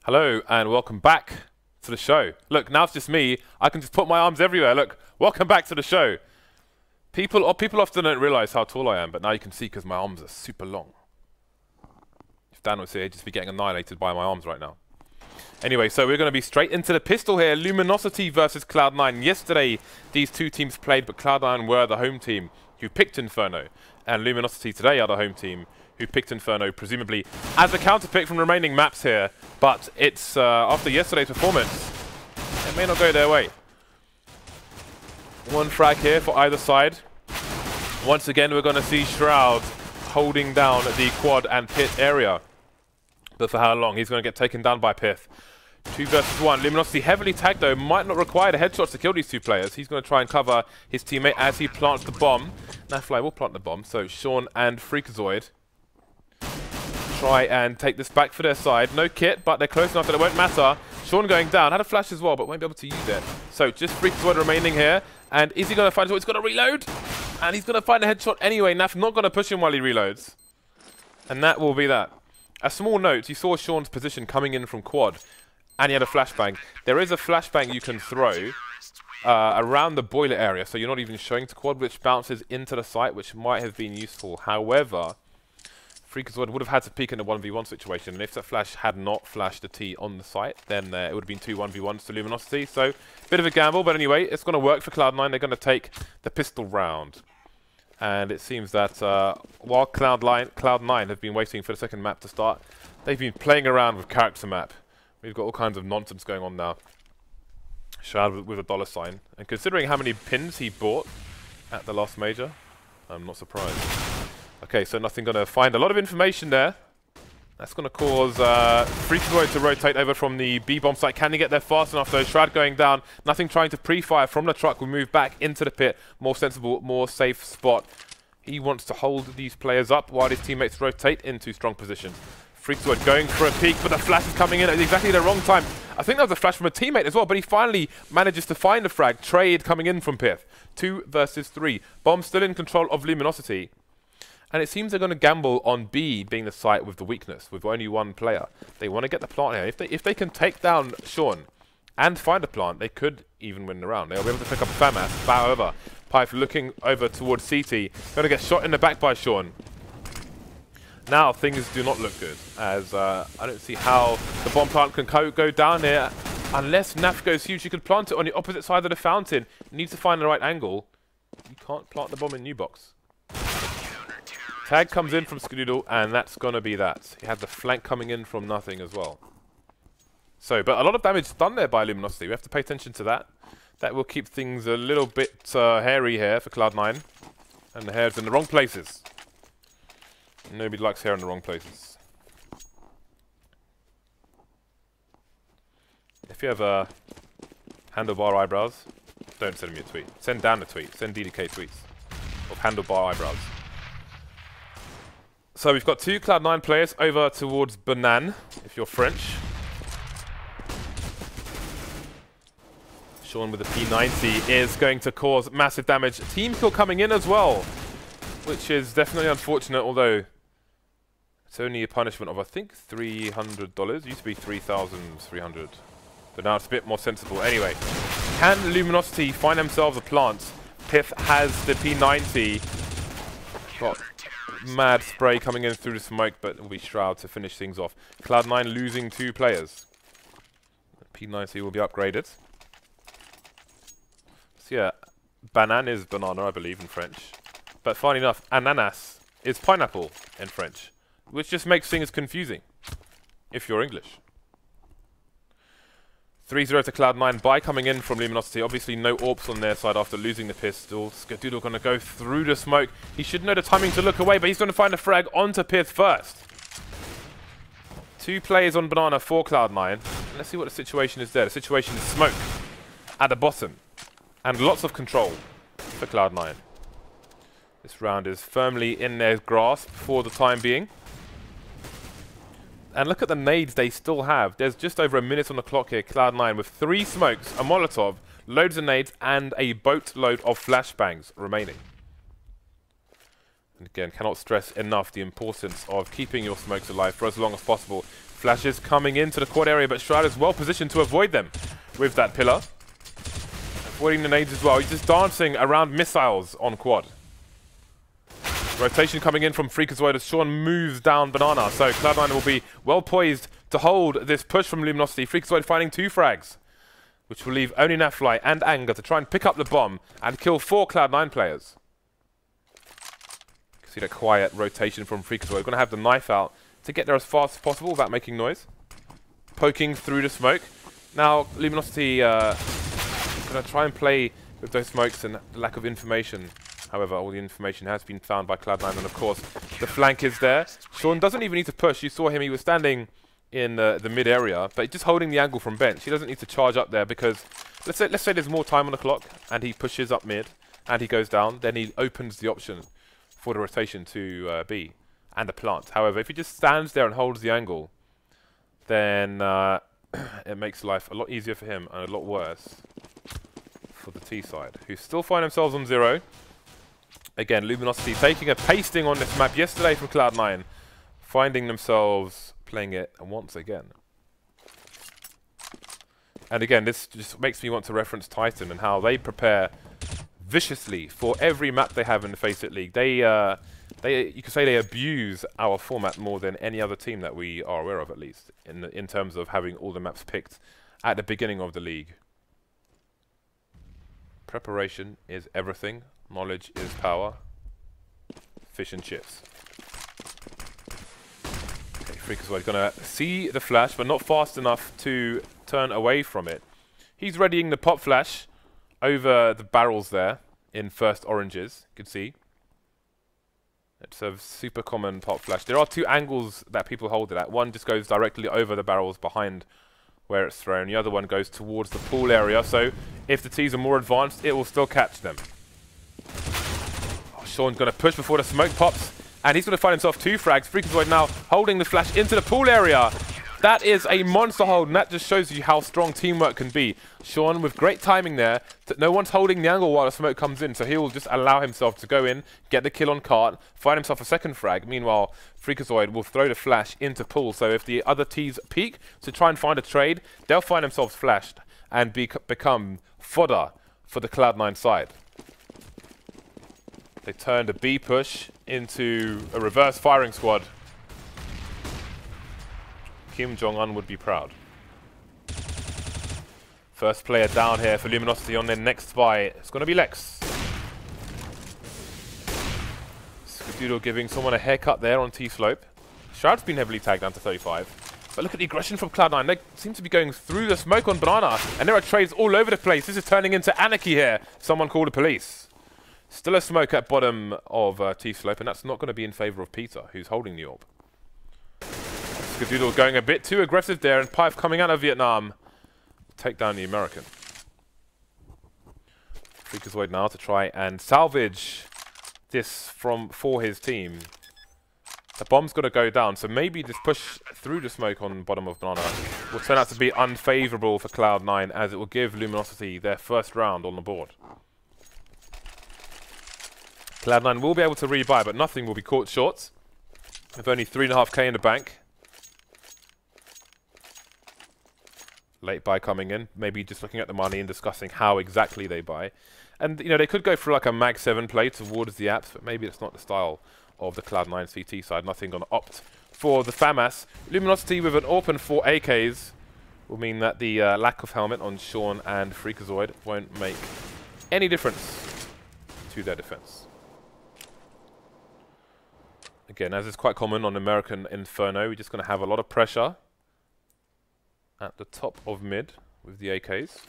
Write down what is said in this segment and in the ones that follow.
Hello and welcome back to the show. Look, now it's just me. I can just put my arms everywhere. Look, welcome back to the show. People often don't realize how tall I am, but now you can see because my arms are super long. If Dan was here, he'd just be getting annihilated by my arms right now. Anyway, so we're going to be straight into the pistol here. Luminosity versus Cloud9. Yesterday, these two teams played, but Cloud9 were the home team who picked Inferno. And Luminosity today are the home team who picked Inferno, presumably as a counter-pick from remaining maps here. But it's after yesterday's performance, it may not go their way. One frag here for either side. Once again, we're going to see Shroud holding down the quad and pit area. But for how long? He's going to get taken down by pyth. 2 versus 1. Luminosity heavily tagged though, might not require the headshots to kill these two players. He's going to try and cover his teammate as he plants the bomb. NAF-FLY will plant the bomb, so Seang and fREAKAZOiD try and take this back for their side. No kit, but they're close enough that it won't matter. Seang going down, had a flash as well, but won't be able to use it. So just fREAKAZOiD remaining here. And is he going to find it? He's going to reload. And he's going to find a headshot anyway. NAF not going to push him while he reloads. And that will be that. A small note, you saw Sean's position coming in from quad. And he had a flashbang. There is a flashbang you can throw around the boiler area, so you're not even showing to quad, which bounces into the site, which might have been useful. However, fREAKAZOiD would have had to peek in a 1v1 situation, and if that flash had not flashed the T on the site, then it would have been 2 1v1s to Luminosity. So, bit of a gamble, but anyway, it's going to work for Cloud9. They're going to take the pistol round. And it seems that while Cloud9 have been waiting for the second map to start, they've been playing around with character map. We've got all kinds of nonsense going on now. Shroud with a $sign. And considering how many pins he bought at the last major, I'm not surprised. Okay, so nothing going to find a lot of information there. That's going to cause fREAKAZOiD to rotate over from the B-bomb site. Can he get there fast enough though? Shroud going down. Nothing trying to pre-fire from the truck. We'll move back into the pit. More sensible, more safe spot. He wants to hold these players up while his teammates rotate into strong position. fREAKAZOiD going for a peek, but the flash is coming in at exactly the wrong time. I think that was a flash from a teammate as well, but he finally manages to find a frag. Trade coming in from pyth. 2 versus 3. Bomb still in control of Luminosity. And it seems they're going to gamble on B being the site with the weakness, with only one player. They want to get the plant here. If they can take down Seang and find a plant, they could even win the round. They'll be able to pick up a FAMAS. However, pyth looking over towards CT. Going to get shot in the back by Seang. Now things do not look good, as I don't see how the bomb plant can go down here. Unless NAF goes huge, you could plant it on the opposite side of the fountain. You need to find the right angle. You can't plant the bomb in new box. Tag comes in from Skadoodle, and that's going to be that. He had the flank coming in from nothing as well. So, but a lot of damage done there by Luminosity. We have to pay attention to that. That will keep things a little bit hairy here for Cloud9. And the hair's in the wrong places. Nobody likes hair in the wrong places. If you have handlebar eyebrows, don't send me a tweet. Send Dan a tweet. Send DDK tweets of handlebar eyebrows. So we've got 2 Cloud9 players over towards Banan, if you're French. Seang with the P90 is going to cause massive damage. Team kill coming in as well, which is definitely unfortunate, although it's only a punishment of, I think, $300. It used to be 3,300. But now it's a bit more sensible. Anyway, can Luminosity find themselves a plant? pyth has the P90. Got mad spray coming in through the smoke, but it will be Shroud to finish things off. Cloud9 losing 2 players. P90 will be upgraded. So yeah, banan is banana, I believe, in French. But funny enough, ananas is pineapple in French, which just makes things confusing if you're English. 3-0 to Cloud9 by coming in from Luminosity. Obviously no AWPs on their side after losing the pistol. Skadoodle going to go through the smoke. He should know the timing to look away, but he's going to find a frag onto pyth first. 2 players on banana for Cloud9. Let's see what the situation is there. The situation is smoke at the bottom. And lots of control for Cloud9. This round is firmly in their grasp for the time being. And look at the nades they still have. There's just over a minute on the clock here. Cloud9 with 3 smokes, a Molotov, loads of nades, and a boatload of flashbangs remaining. And again, cannot stress enough the importance of keeping your smokes alive for as long as possible. Flashes coming into the quad area, but Shroud is well positioned to avoid them with that pillar. Avoiding the nades as well. He's just dancing around missiles on quad. Rotation coming in from fREAKAZOiD as Sean moves down Banana. So Cloud9 will be well poised to hold this push from Luminosity. fREAKAZOiD finding 2 frags, which will leave only NAF-FLY and Anger to try and pick up the bomb and kill 4 Cloud9 players. You can see the quiet rotation from fREAKAZOiD. We're going to have the knife out to get there as fast as possible without making noise. Poking through the smoke. Now Luminosity going to try and play with those smokes and the lack of information. However, all the information has been found by Cloud9, and of course, the flank is there. Sean doesn't even need to push. You saw him, he was standing in the mid area, but just holding the angle from bench. He doesn't need to charge up there because, let's say there's more time on the clock, and he pushes up mid, and he goes down, then he opens the option for the rotation to B, and the plant. However, if he just stands there and holds the angle, then it makes life a lot easier for him, and a lot worse for the T side, who still find themselves on 0. Again, Luminosity taking a pasting on this map yesterday from Cloud9, finding themselves playing it once again. And again, this just makes me want to reference Titan and how they prepare viciously for every map they have in the FACEIT League. You could say they abuse our format more than any other team that we are aware of, at least, in terms of having all the maps picked at the beginning of the league. Preparation is everything. Knowledge is power. Fish and chips. Okay, fREAKAZOiD going to see the flash, but not fast enough to turn away from it. He's readying the pop flash over the barrels there in first oranges. You can see. It's a super common pop flash. There are 2 angles that people hold it at. One just goes directly over the barrels behind where it's thrown. The other one goes towards the pool area. So if the T's are more advanced, it will still catch them. Sean's going to push before the smoke pops, and he's going to find himself 2 frags. fREAKAZOiD now holding the flash into the pool area. That is a monster hold, and that just shows you how strong teamwork can be. Sean with great timing there. No one's holding the angle while the smoke comes in, so he will just allow himself to go in, get the kill on cart, find himself a second frag. Meanwhile, fREAKAZOiD will throw the flash into pool, so if the other T's peek to try and find a trade, they'll find themselves flashed and become fodder for the Cloud9 side. They turned a B push into a reverse firing squad. Kim Jong-un would be proud. First player down here for Luminosity on their next spy. It's going to be LeX. Skadoodle giving someone a haircut there on T-slope. Shroud's been heavily tagged down to 35. But look at the aggression from Cloud9. They seem to be going through the smoke on Banana. And there are trades all over the place. This is turning into anarchy here. Someone call the police. Still a smoke at bottom of T-slope, and that's not going to be in favour of Peter, who's holding the orb. Skadoodle going a bit too aggressive there, and pyth coming out of Vietnam. Take down the American. fREAKAZOiD now to try and salvage this for his team. The bomb's got to go down, so maybe this push through the smoke on bottom of Banana will turn out to be unfavourable for Cloud9, as it will give Luminosity their first round on the board. Cloud9 will be able to rebuy, but nothing will be caught short. With only 3.5k in the bank. Late buy coming in. Maybe just looking at the money and discussing how exactly they buy. And, you know, they could go for like a Mag 7 play towards the apps, but maybe it's not the style of the Cloud9 CT side. Nothing going to opt for the FAMAS. Luminosity with an open 4 AKs will mean that the lack of helmet on Sean and fREAKAZOiD won't make any difference to their defense. Again, as is quite common on American Inferno, we're just going to have a lot of pressure at the top of mid with the AKs.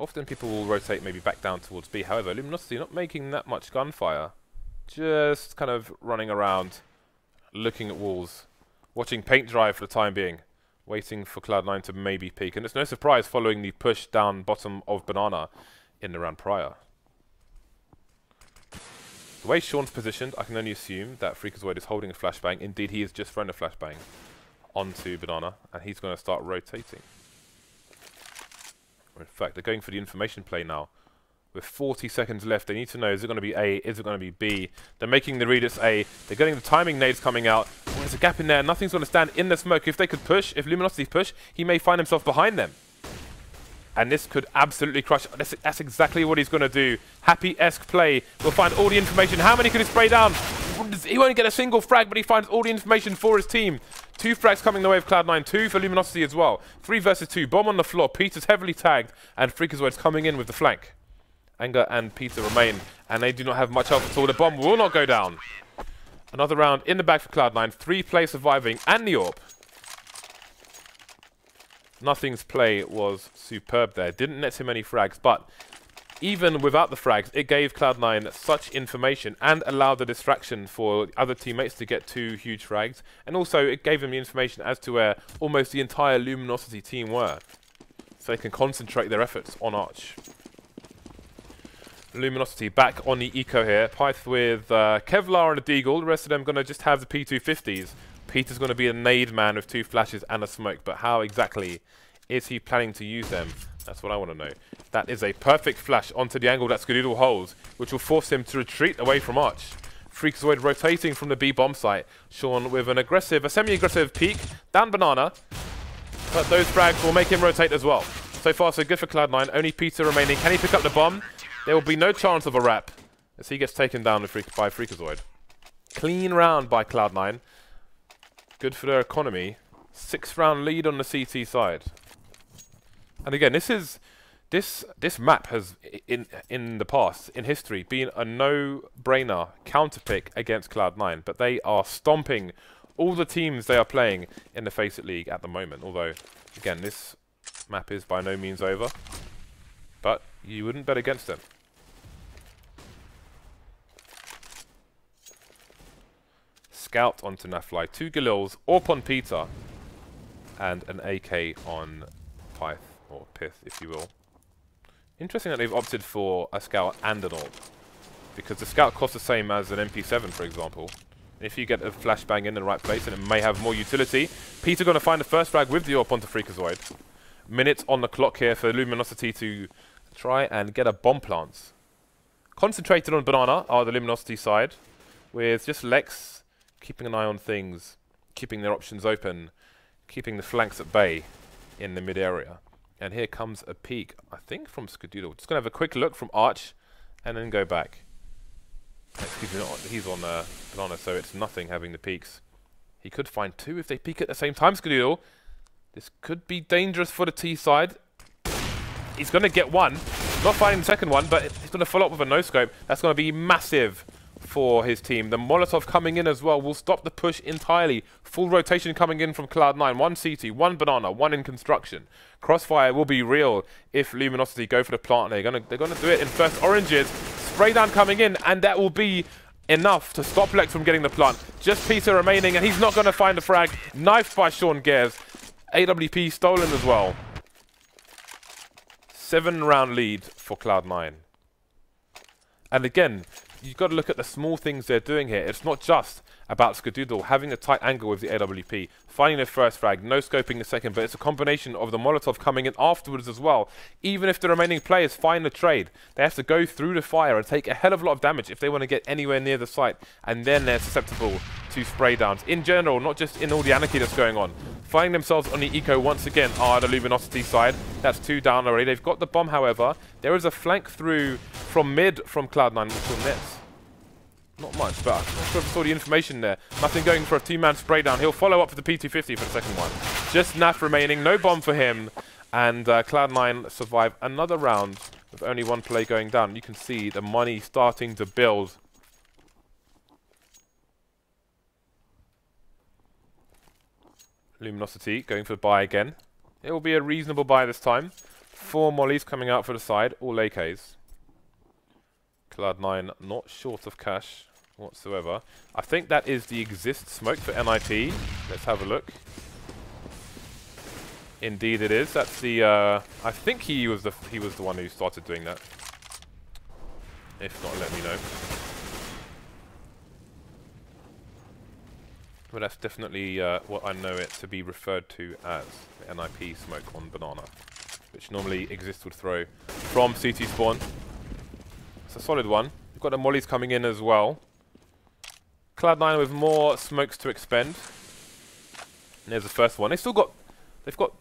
Often people will rotate maybe back down towards B. However, Luminosity not making that much gunfire. Just kind of running around, looking at walls, watching paint dry for the time being, waiting for Cloud9 to maybe peek. And it's no surprise following the push down bottom of Banana in the round prior. The way Sean's positioned, I can only assume that fREAKAZOiD is holding a flashbang. Indeed, he has just thrown a flashbang onto Banana, and he's going to start rotating. Or in fact, they're going for the information play now with 40 seconds left. They need to know, is it going to be A, is it going to be B? They're making the read, it's A. They're getting the timing nades coming out. Oh, there's a gap in there. Nothing's going to stand in the smoke. If they could push, if Luminosity push, he may find himself behind them. And this could absolutely crush. That's exactly what he's going to do. Happy-esque play. We'll find all the information. How many could he spray down? He won't get a single frag, but he finds all the information for his team. 2 frags coming the way of Cloud9. 2 for Luminosity as well. 3 versus 2. Bomb on the floor. Peter's heavily tagged. And fREAKAZoid's coming in with the flank. Anger and Peter remain. And they do not have much help at all. The bomb will not go down. Another round in the bag for Cloud9. 3 players surviving. And the AWP. Nothing's play was superb there. Didn't net him any frags, but even without the frags, it gave Cloud9 such information and allowed the distraction for other teammates to get 2 huge frags. And also, it gave them the information as to where almost the entire Luminosity team were. So they can concentrate their efforts on Arch. Luminosity back on the eco here. pyth with Kevlar and a Deagle. The rest of them going to just have the P250s. Peter's going to be a nade man with 2 flashes and a smoke, but how exactly is he planning to use them? That's what I want to know. That is a perfect flash onto the angle that Skadoodle holds, which will force him to retreat away from Arch. fREAKAZoid rotating from the B bomb site. Sean with an aggressive, a semi-aggressive peek down banana, but those frags will make him rotate as well. So far, so good for Cloud9. Only Peter remaining. Can he pick up the bomb? There will be no chance of a wrap as he gets taken down by fREAKAZoid. Clean round by Cloud9. Good for their economy. 6th round lead on the CT side. And again, this map has in the past, in history, been a no-brainer counterpick against Cloud9, but they are stomping all the teams they are playing in the FACEIT League at the moment. Although, again, this map is by no means over, but you wouldn't bet against them. Scout onto NAF-FLY, 2 Galils, AWP on Peter, and an AK on pyth, or pyth, if you will. Interesting that they've opted for a Scout and an AWP, because the Scout costs the same as an MP7, for example. If you get a flashbang in the right place, then it may have more utility. Peter going to find the first frag with the AWP onto fREAKAZoid. Minutes on the clock here for Luminosity to try and get a bomb plant. Concentrated on banana are the Luminosity side, with just LeX keeping an eye on things, keeping their options open, keeping the flanks at bay in the mid area. And here comes a peek, I think, from Skadoodle. Just going to have a quick look from Arch and then go back. Excuse me, he's on banana, so it's nothing having the peeks. He could find 2 if they peek at the same time, Skadoodle. This could be dangerous for the T side. He's going to get 1. Not finding the second one, but he's going to follow up with a no-scope. That's going to be massive for his team. The Molotov coming in as well will stop the push entirely. Full rotation coming in from Cloud9. 1 CT, 1 banana, 1 in construction. Crossfire will be real if Luminosity go for the plant. They're gonna do it in first oranges. Spray down coming in, and that will be enough to stop LeX from getting the plant. Just Peter remaining, and he's not going to find the frag. Knifed by Sean Gares. AWP stolen as well. 7-round lead for Cloud9. And again, you've got to look at the small things they're doing here. It's not just about Skadoodle having a tight angle with the AWP, finding the first frag, no scoping the second, but it's a combination of the Molotov coming in afterwards as well. Even if the remaining players find the trade, they have to go through the fire and take a hell of a lot of damage if they want to get anywhere near the site, and then they're susceptible to spray downs. In general, not just in all the anarchy that's going on. Finding themselves on the eco once again are the Luminosity side. That's 2 down already. They've got the bomb, however. There is a flank through from mid from Cloud9, which will net. Not much, but I'm not sure if I saw the information there. Nothing going for a 2-man spray down. He'll follow up with the P250 for the second one. Just NAF remaining, no bomb for him. And Cloud9 survive another round with only 1 play going down. You can see the money starting to build. Luminosity going for the buy again. It will be a reasonable buy this time. 4 mollies coming out for the side, all AKs. Cloud9 not short of cash whatsoever. I think that is the exist smoke for NIP. Let's have a look. Indeed it is. That's the I think he was the one who started doing that. If not, let me know. But that's definitely what I know it to be referred to as the NIP smoke on banana, which normally Exist would throw from CT spawn. It's a solid one. We've got the mollies coming in as well. Cloud9 with more smokes to expend. And there's the first one. They've got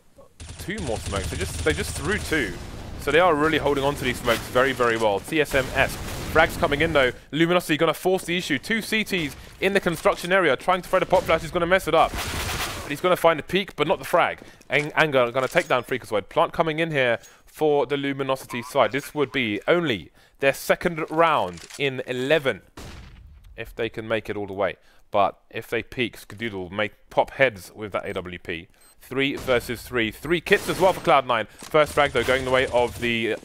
2 more smokes. They just threw 2. So they are really holding on to these smokes very, very well. TSMS. Frags coming in though. Luminosity going to force the issue. 2 CTs in the construction area. Trying to throw the pop flash. He's going to mess it up. But he's going to find the peak, but not the frag. Anger going to take down fREAKAZOiD. Plant coming in here for the Luminosity side. This would be only their 2nd round in 11. If they can make it all the way. But if they peak, Skadoodle may pop heads with that AWP. 3 versus 3. 3 kits as well for Cloud9. First frag though going the way of the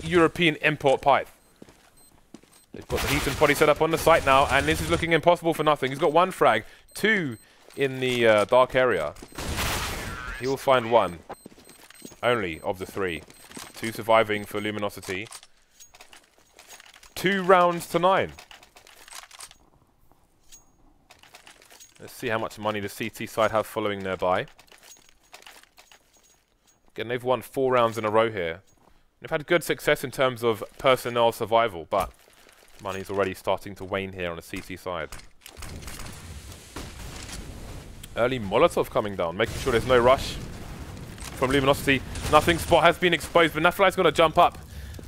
European import pyth. They've got the heat and potty set up on the site now, and this is looking impossible for nothing. He's got 1 frag, 2 in the dark area. He will find 1. Only of the 3. 2 surviving for Luminosity. 2 rounds to 9. Let's see how much money the CT side have following nearby. Again, they've won 4 rounds in a row here. They've had good success in terms of personnel survival, but money's already starting to wane here on the CT side. Early Molotov coming down, making sure there's no rush from Luminosity. Nothing spot has been exposed, but NAF-FLY's going to jump up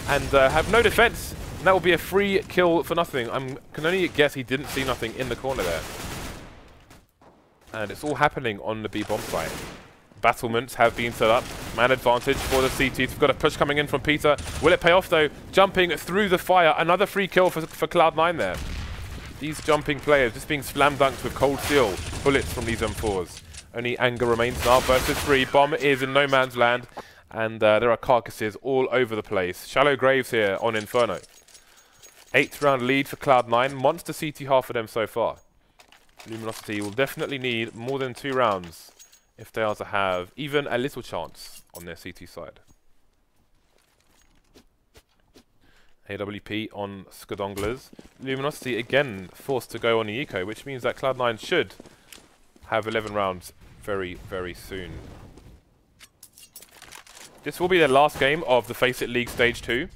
and have no defense. And that will be a free kill for nothing. I can only guess he didn't see nothing in the corner there. And it's all happening on the B-bomb site. Battlements have been set up. Man advantage for the CTs. We've got a push coming in from Peter. Will it pay off though? Jumping through the fire. Another free kill for Cloud9 there. These jumping players just being slam dunked with cold steel bullets from these M4s. Only Anger remains now versus 3. Bomb is in no man's land. And there are carcasses all over the place. Shallow graves here on Inferno. 8th round lead for Cloud9. Monster CT half of them so far. Luminosity will definitely need more than 2 rounds if they are to have even a little chance on their CT side. AWP on Skadoodles. Luminosity again forced to go on the eco, which means that Cloud9 should have 11 rounds very, very soon. This will be their last game of the FACEIT League Stage 2.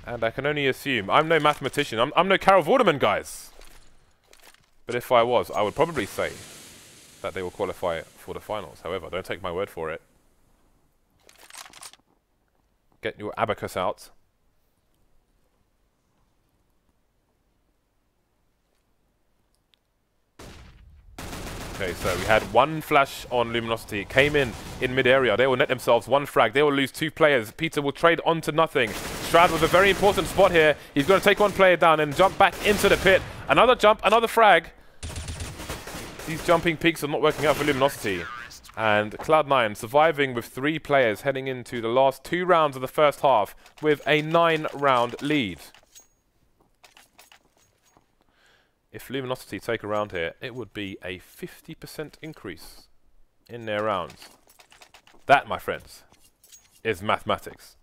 And I can only assume, I'm no mathematician, I'm no Carol Vorderman, guys. But if I was, I would probably say that they will qualify for the finals. However, don't take my word for it. Get your abacus out. Okay, so we had 1 flash on Luminosity. It came in mid-area. They will net themselves 1 frag. They will lose 2 players. Peter will trade onto nothing. Shroud with a very important spot here. He's going to take 1 player down and jump back into the pit. Another jump, another frag. These jumping peaks are not working out for Luminosity. And Cloud9 surviving with 3 players heading into the last 2 rounds of the first half with a 9-round lead. If Luminosity take a round here, it would be a 50% increase in their rounds. That, my friends, is mathematics.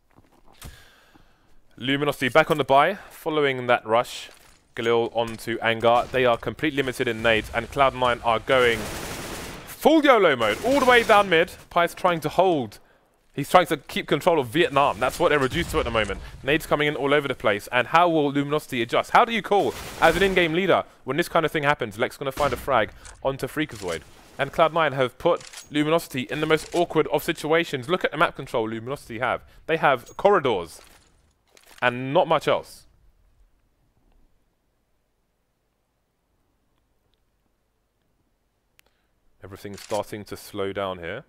Luminosity back on the buy, following that rush. Galil onto Anger. They are completely limited in nades, and Cloud9 are going full YOLO mode, all the way down mid. pyth trying to hold. He's trying to keep control of Vietnam. That's what they're reduced to at the moment. Nades coming in all over the place. And how will Luminosity adjust? How do you call, as an in-game leader, when this kind of thing happens? LeX going to find a frag onto fREAKAZOiD. And Cloud9 have put Luminosity in the most awkward of situations. Look at the map control Luminosity have. They have corridors and not much else. Everything's starting to slow down here.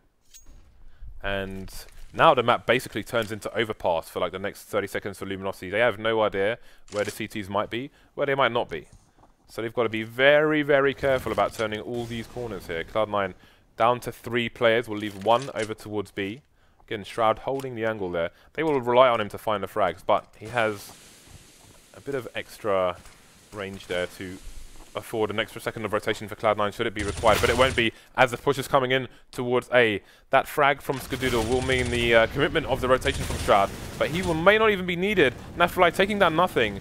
And now the map basically turns into overpass for like the next 30 seconds for Luminosity. They have no idea where the CTs might be, where they might not be. So they've got to be very, very careful about turning all these corners here. Cloud9 down to 3 players. Will leave 1 over towards B. Again, Shroud holding the angle there. They will rely on him to find the frags, but he has a bit of extra range there to afford an extra second of rotation for Cloud9 should it be required, but it won't be as the push is coming in towards A. That frag from Skadoodle will mean the commitment of the rotation from Shroud, but he may not even be needed. NAF-FLY taking down nothing.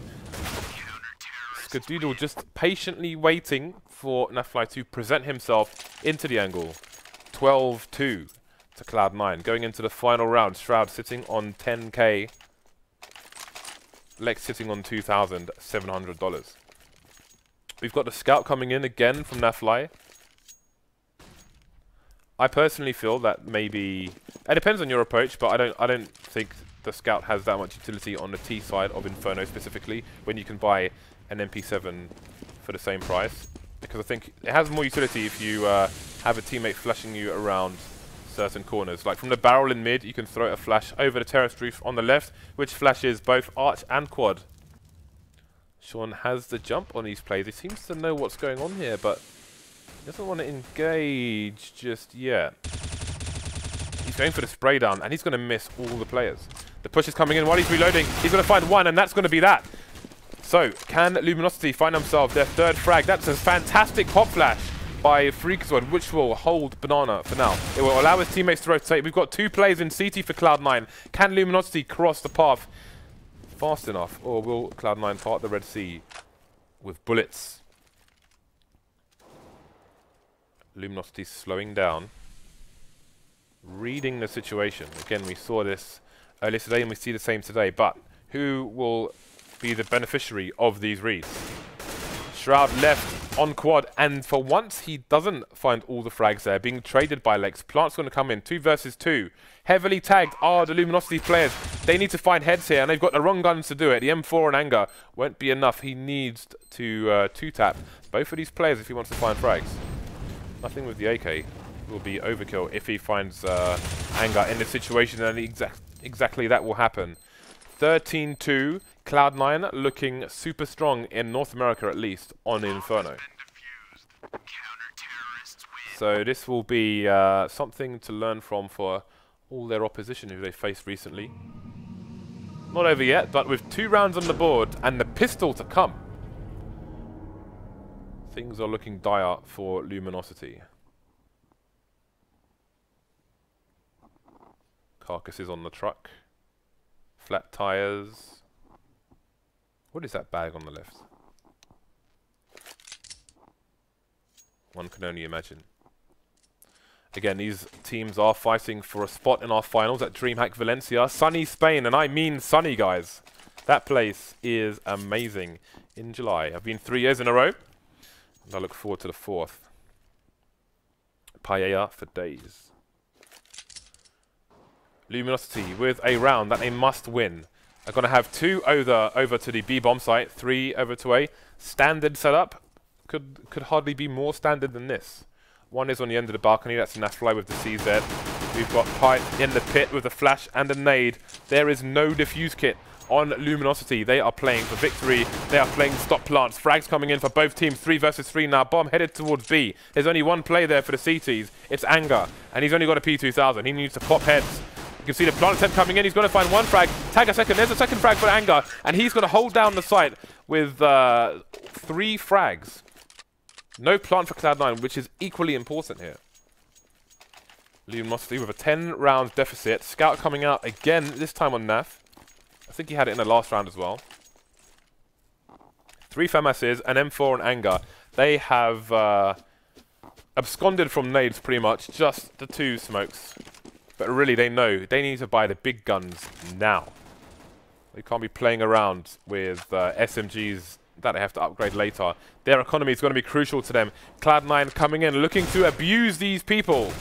Skadoodle just patiently waiting for NAF-FLY to present himself into the angle. 12-2 to Cloud9. Going into the final round, Shroud sitting on 10k. LeX sitting on $2,700. We've got the scout coming in again from NAF-FLY. I personally feel that maybe it depends on your approach, but I don't think the scout has that much utility on the T side of Inferno specifically, when you can buy an MP7 for the same price. Because I think it has more utility if you have a teammate flashing you around certain corners. Like from the barrel in mid, you can throw a flash over the terrace roof on the left, which flashes both arch and quad. Sean has the jump on these plays. He seems to know what's going on here, but he doesn't want to engage just yet. He's going for the spray down, and he's going to miss all the players. The push is coming in while he's reloading. He's going to find one, and that's going to be that. So, can Luminosity find themselves their third frag? That's a fantastic pop flash by fREAKAZOiD, which will hold Banana for now. It will allow his teammates to rotate. We've got 2 players in CT for Cloud9. Can Luminosity cross the path fast enough, or will Cloud9 part the Red Sea with bullets? Luminosity slowing down, reading the situation. Again, we saw this earlier today, and we see the same today, but who will be the beneficiary of these reads? Shroud left on quad, and for once he doesn't find all the frags there, being traded by LeX. Plant's going to come in, 2 versus 2. Heavily tagged are the Luminosity players. They need to find heads here, and they've got the wrong guns to do it. The M4 and Anger won't be enough. He needs to 2-tap both of these players if he wants to find frags. Nothing with the AK will be overkill if he finds Anger in this situation, and exactly that will happen. 13-2. Cloud9 looking super strong in North America, at least, on Inferno. So this will be something to learn from for all their opposition who they faced recently. Not over yet, but with 2 rounds on the board and the pistol to come, things are looking dire for Luminosity. Carcass is on the truck. Flat tires. What is that bag on the left? One can only imagine. Again, these teams are fighting for a spot in our finals at DreamHack Valencia. Sunny Spain, and I mean sunny, guys. That place is amazing in July. I've been 3 years in a row, and I look forward to the 4th. Paella for days. Luminosity with a round that they must win. Are going to have 2 over to the B bomb site, 3 over to A. Standard setup. Could hardly be more standard than this. One is on the end of the balcony. That's a NAF-FLY with the CZ. We've got pyth in the pit with a flash and a nade. There is no defuse kit on Luminosity. They are playing for victory. They are playing stop plants. Frags coming in for both teams. 3 versus 3 now. Bomb headed towards B. There's only 1 play there for the CTs. It's Anger, and he's only got a P2000. He needs to pop heads. You can see the plant attempt coming in. He's going to find 1 frag. Tag a second. There's a second frag for Anger, and he's going to hold down the site with 3 frags. No plant for Cloud9, which is equally important here. Luminosity with a 10 round deficit. Scout coming out again, this time on NAF. I think he had it in the last round as well. 3 FAMASs, an M4 and Anger. They have absconded from nades pretty much. Just the 2 smokes. But really, they know they need to buy the big guns now. They can't be playing around with SMGs that they have to upgrade later. Their economy is going to be crucial to them. Cloud9 coming in, looking to abuse these people.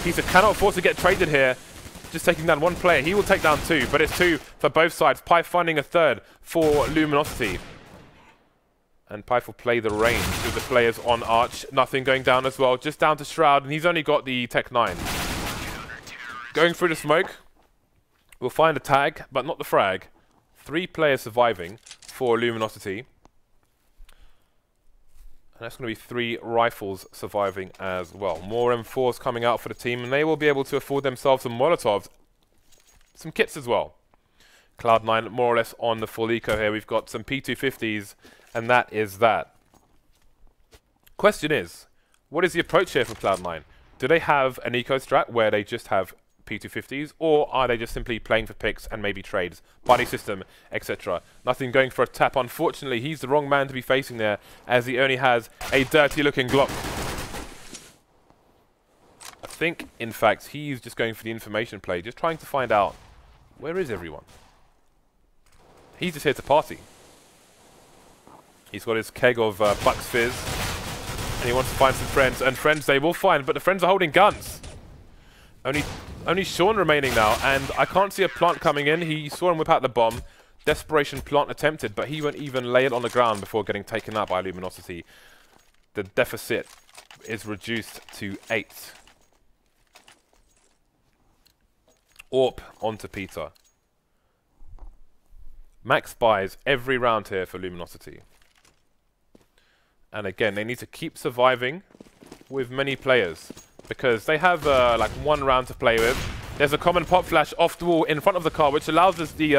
He cannot afford to get traded here. Just taking down 1 player. He will take down 2, but it's 2 for both sides. pyth finding a 3rd for Luminosity. And pyth will play the range with the players on Arch. Nothing going down as well. Just down to Shroud, and he's only got the Tech 9. Going through the smoke. We'll find a tag, but not the frag. 3 players surviving for Luminosity. And that's going to be 3 rifles surviving as well. More M4s coming out for the team, and they will be able to afford themselves some Molotovs. Some kits as well. Cloud9 more or less on the full eco here. We've got some P250s, and that is that. Question is, what is the approach here for Cloud9? Do they have an eco strat where they just have P250s, or are they just simply playing for picks and maybe trades, body system, etc.? Nothing going for a tap. Unfortunately, he's the wrong man to be facing there, as he only has a dirty looking Glock. A think, in fact, he's just going for the information play, just trying to find out where is everyone. He's just here to party. He's got his keg of Bucks Fizz, and he wants to find some friends. And friends they will find, but the friends are holding guns. Only Sean remaining now, and I can't see a plant coming in. He saw him whip out the bomb. Desperation plant attempted, but he won't even lay it on the ground before getting taken out by Luminosity. The deficit is reduced to 8. AWP onto Peter. Max buys every round here for Luminosity. And again, they need to keep surviving with many players, because they have like 1 round to play with. There's a common pop flash off the wall in front of the car, which allows us the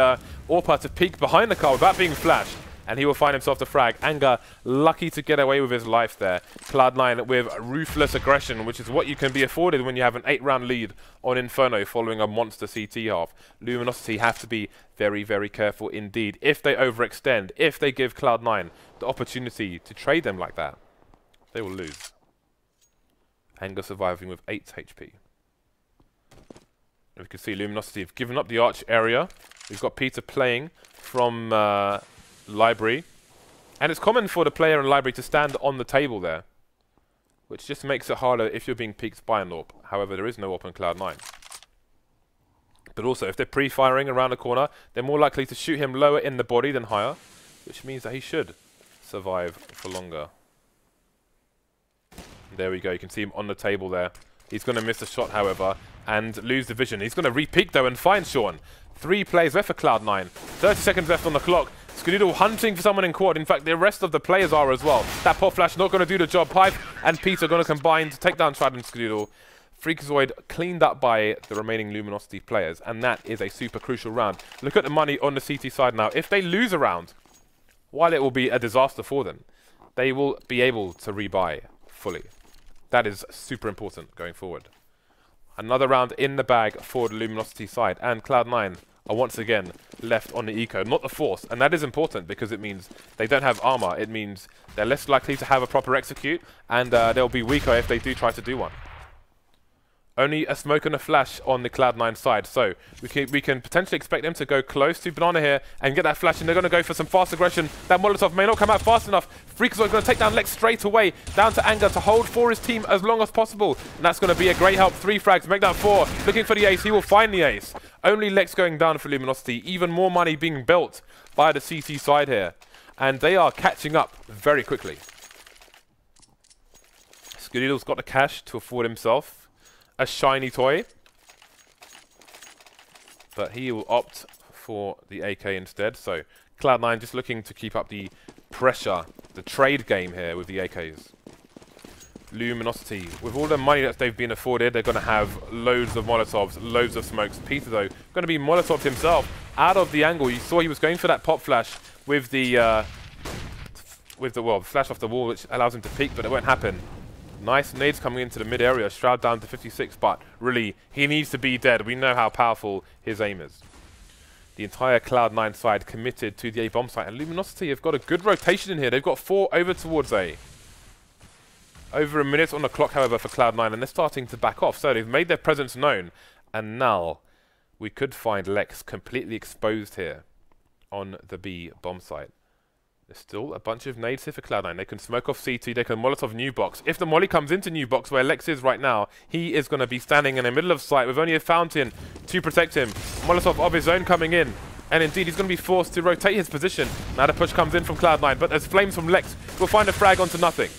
AWPer to peek behind the car without being flashed. And he will find himself the frag. Anger, lucky to get away with his life there. Cloud9 with ruthless aggression, which is what you can be afforded when you have an 8-round lead on Inferno following a monster CT half. Luminosity have to be very, very careful indeed. If they overextend, if they give Cloud9 the opportunity to trade them like that, they will lose. Anger surviving with 8 HP. We can see Luminosity have given up the arch area. We've got Peter playing from library. And it's common for the player in library to stand on the table there, which just makes it harder if you're being peeked by an AWP. However, there is no AWP on Cloud9. But also, if they're pre-firing around the corner, they're more likely to shoot him lower in the body than higher, which means that he should survive for longer. There we go. You can see him on the table there. He's going to miss a shot, however, and lose the vision. He's going to re-peek, though, and find Sean. 3 plays left for Cloud9. 30 seconds left on the clock. Skadoodle hunting for someone in quad. In fact, the rest of the players are as well. That pop flash not going to do the job. pyth and Peter are going to combine to take down shroud and Skadoodle. fREAKAZOiD cleaned up by the remaining Luminosity players, and that is a super crucial round. Look at the money on the CT side now. If they lose a round, while it will be a disaster for them, they will be able to rebuy fully. That is super important going forward. Another round in the bag for the Luminosity side, and Cloud9 are once again left on the eco, not the force, and that is important because it means they don't have armor. It means they're less likely to have a proper execute, and they'll be weaker if they do try to do one. Only a smoke and a flash on the Cloud9 side, so we can potentially expect them to go close to Banana here and get that flash, and they're going to go for some fast aggression. That Molotov may not come out fast enough. fREAKAZOiD going to take down LeX straight away, down to Anger to hold for his team as long as possible, and that's going to be a great help. 3 frags, make that 4. Looking for the ace, he will find the ace. Only LeX going down for Luminosity, even more money being built by the CT side here, and they are catching up very quickly. Skadoodle's got the cash to afford himself a shiny toy, but he will opt for the AK instead. So Cloud9 just looking to keep up the pressure, the trade game here with the AKs. Luminosity, with all the money that they've been afforded, they're going to have loads of Molotovs, loads of smokes. Peter, though, going to be Molotoved himself out of the angle. You saw he was going for that pop flash with the flash off the wall, which allows him to peek, but it won't happen. Nice nades coming into the mid area. Shroud down to 56, but really, he needs to be dead. We know how powerful his aim is. The entire Cloud9 side committed to the A bomb site, and Luminosity have got a good rotation in here. They've got 4 over towards A. Over a minute on the clock, however, for Cloud9, and they're starting to back off. So they've made their presence known, and now we could find LeX completely exposed here on the B bomb site. There's still a bunch of nades here for Cloud9. They can smoke off CT, they can Molotov new box. If the molly comes into new box where LeX is right now, he is going to be standing in the middle of sight with only a fountain to protect him. Molotov of his own coming in. And indeed, he's going to be forced to rotate his position. Now the push comes in from Cloud9, but there's flames from LeX. We'll find a frag onto nothing.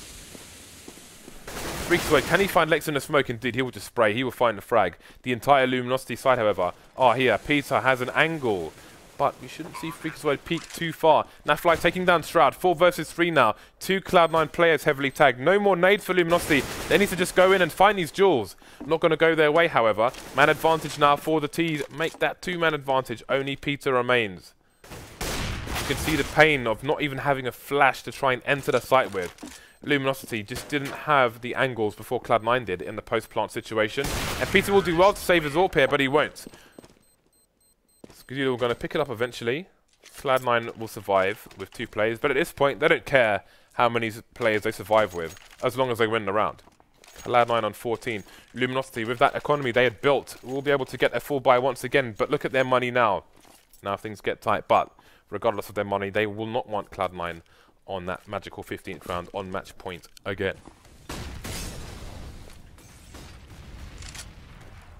fREAKAZOiD, can he find LeX in the smoke? Indeed, he will just spray. He will find the frag. The entire Luminosity side, however, are here. Peter has an angle, but we shouldn't see fREAKAZOiD peek too far. NAF-FLY taking down Shroud. 4 versus 3 now. 2 Cloud9 players heavily tagged. No more nades for Luminosity. They need to just go in and find these jewels. Not going to go their way, however. Man advantage now for the T's. Make that 2-man advantage. Only Peter remains. You can see the pain of not even having a flash to try and enter the site with. Luminosity just didn't have the angles before Cloud9 did in the post-plant situation. And Peter will do well to save his AWP here, but he won't. Skadoodle going to pick it up eventually. Cloud9 will survive with 2 players, but at this point, they don't care how many players they survive with, as long as they win the round. Cloud9 on 14. Luminosity, with that economy they had built, will be able to get a full buy once again. But look at their money now. Now things get tight. But regardless of their money, they will not want Cloud9 on that magical 15th round on match point again.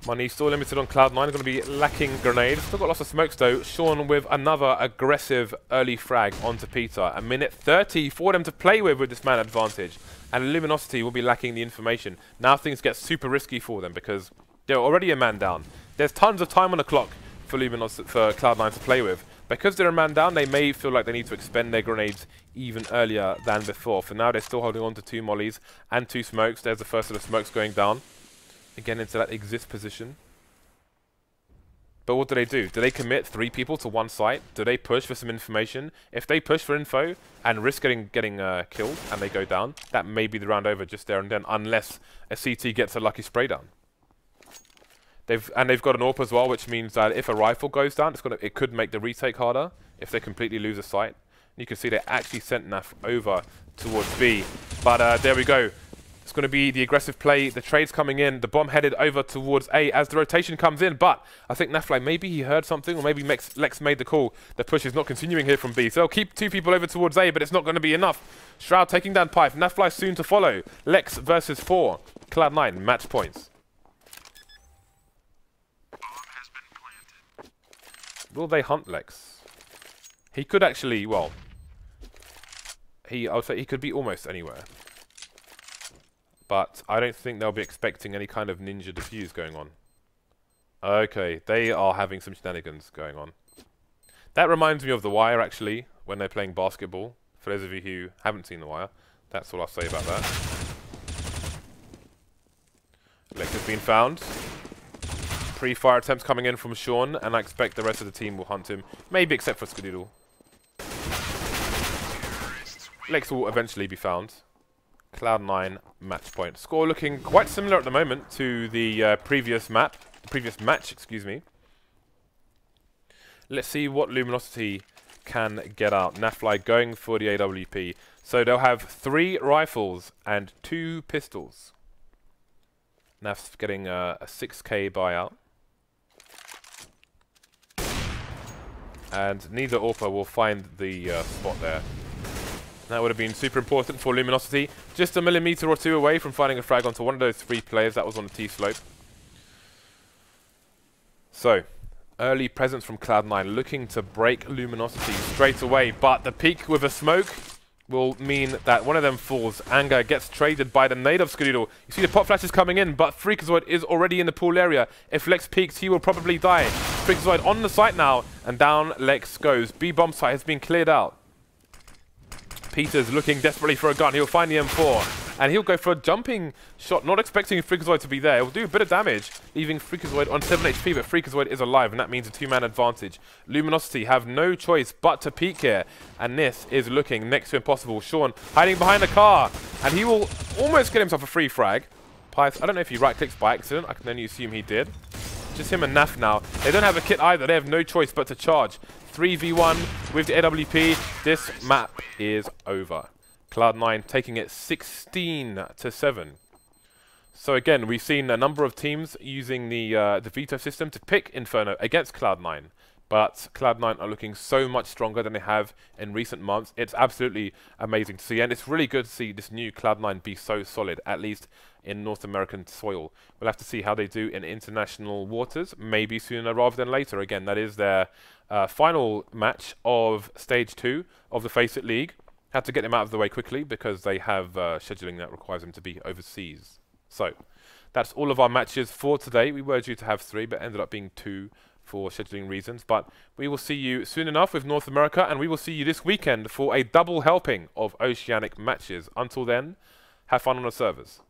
Money still limited on Cloud9. Going to be lacking grenades. Still got lots of smokes though. Sean with another aggressive early frag onto Peter. A minute 30 for them to play with this man advantage. And Luminosity will be lacking the information. Now things get super risky for them because they're already a man down. There's tons of time on the clock for Cloud9 to play with. Because they're a man down, they may feel like they need to expend their grenades even earlier than before. For now, they're still holding on to 2 mollies and 2 smokes. There's the first of the smokes going down. Again, into that exist position. But what do? Do they commit 3 people to one site? Do they push for some information? If they push for info and risk getting killed and they go down, that may be the round over just there and then, unless a CT gets a lucky spray down. They've got an AWP as well, which means that if a rifle goes down, it could make the retake harder if they completely lose a site. You can see they actually sent NAF over towards B. But there we go. It's going to be the aggressive play. The trade's coming in. The bomb headed over towards A as the rotation comes in. But I think NAF-FLY, maybe he heard something, or maybe LeX made the call. The push is not continuing here from B. So they'll keep 2 people over towards A, but it's not going to be enough. Shroud taking down pyth. NAF-FLY soon to follow. LeX versus 4. Cloud9, match points. Will they hunt LeX? He could actually, well, I would say he could be almost anywhere. But I don't think they'll be expecting any kind of ninja defuse going on. Okay, they are having some shenanigans going on. That reminds me of The Wire, actually, when they're playing basketball. For those of you who haven't seen The Wire, that's all I'll say about that. LeX has been found. Pre-fire attempts coming in from Sean, and I expect the rest of the team will hunt him. Maybe except for Skadoodle. LeX will eventually be found. Cloud9 match point. Score looking quite similar at the moment to the previous match, excuse me. Let's see what Luminosity can get out. NAF-FLY going for the AWP. So they'll have 3 rifles and 2 pistols. NAF's getting a 6k buyout. And neither AWPer will find the spot there. That would have been super important for Luminosity. Just a millimeter or 2 away from finding a frag onto one of those 3 players. That was on the T-slope. So, early presence from Cloud9 looking to break Luminosity straight away. But the peek with a smoke will mean that one of them falls. Anger gets traded by the nade of Skadoodle. You see the pop flashes coming in, but fREAKAZOiD is already in the pool area. If LeX peeks, he will probably die. fREAKAZOiD on the site now, and down LeX goes. B bomb site has been cleared out. Peter's looking desperately for a gun. He'll find the M4, and he'll go for a jumping shot, not expecting fREAKAZOiD to be there. It will do a bit of damage, leaving fREAKAZOiD on 7 HP, but fREAKAZOiD is alive, and that means a 2-man advantage. Luminosity have no choice but to peek here, and this is looking next to impossible. Sean hiding behind the car, and he will almost get himself a free frag. pyth, I don't know if he right-clicks by accident. I can only assume he did. Just him and NAF now. They don't have a kit either. They have no choice but to charge. 3v1 with the AWP. This map is over. Cloud9 taking it 16-7. So again, we've seen a number of teams using the veto system to pick Inferno against Cloud9. But Cloud9 are looking so much stronger than they have in recent months. It's absolutely amazing to see, and it's really good to see this new Cloud9 be so solid, at least in North American soil. We'll have to see how they do in international waters, maybe sooner rather than later. Again, that is their final match of Stage 2 of the FACEIT League. Had to get them out of the way quickly because they have scheduling that requires them to be overseas. So, that's all of our matches for today. We were due to have 3, but ended up being 2 for scheduling reasons. But we will see you soon enough with North America, and we will see you this weekend for a double helping of Oceanic matches. Until then, have fun on the servers.